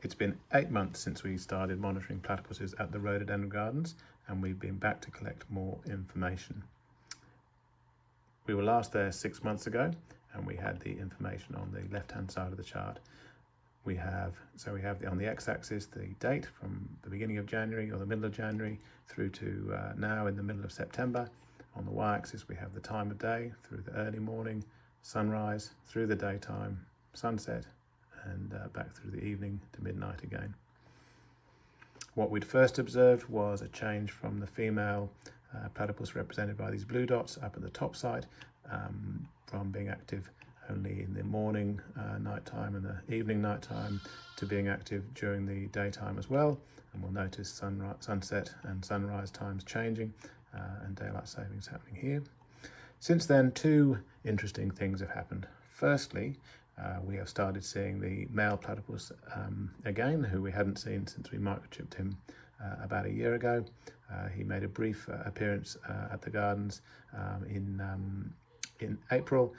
It's been 8 months since we started monitoring platypuses at the Rhododendron Gardens, and we've been back to collect more information. We were last there 6 months ago, and we had the information on the left-hand side of the chart. We have on the x-axis the date from the beginning of January or the middle of January through to now in the middle of September. On the y-axis we have the time of day through the early morning, sunrise, through the daytime, sunset, and back through the evening to midnight again. What we'd first observed was a change from the female platypus represented by these blue dots up at the top side, from being active only in the morning nighttime and the evening nighttime to being active during the daytime as well. And we'll notice sunset and sunrise times changing and daylight savings happening here. Since then, two interesting things have happened. Firstly, we have started seeing the male platypus again, who we hadn't seen since we microchipped him about a year ago. He made a brief appearance at the gardens in April,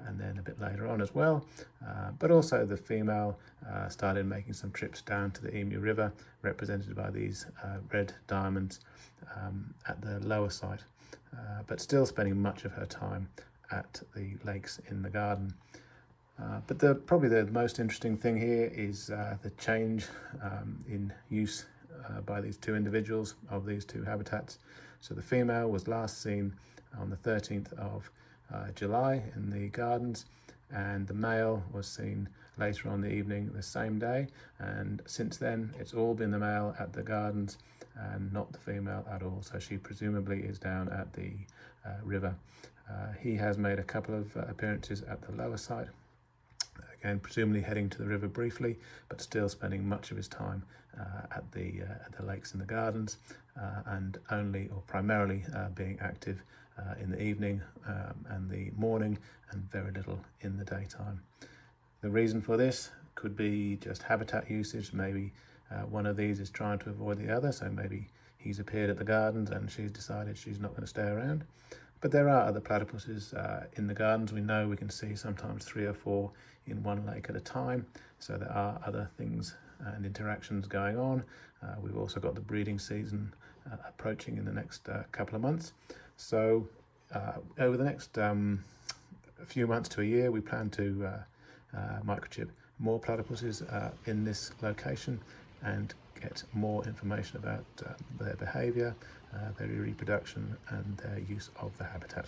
and then a bit later on as well. But also the female started making some trips down to the Emu River, represented by these red diamonds at the lower site, but still spending much of her time at the lakes in the garden. But probably the most interesting thing here is the change in use by these two individuals of these two habitats. So the female was last seen on the 13th of July in the gardens, and the male was seen later on the evening the same day, and since then it's all been the male at the gardens and not the female at all. So she presumably is down at the river. He has made a couple of appearances at the lower side, again presumably heading to the river briefly, but still spending much of his time at the lakes in the gardens, and only or primarily being active in the evening and the morning, and very little in the daytime. The reason for this could be just habitat usage. Maybe one of these is trying to avoid the other, so maybe he's appeared at the gardens and she's decided she's not going to stay around. But there are other platypuses in the gardens. We know we can see sometimes 3 or 4 in one lake at a time, so there are other things and interactions going on. We've also got the breeding season approaching in the next couple of months. So over the next few months to a year, we plan to microchip more platypuses in this location and get more information about their behaviour, their reproduction and their use of the habitat.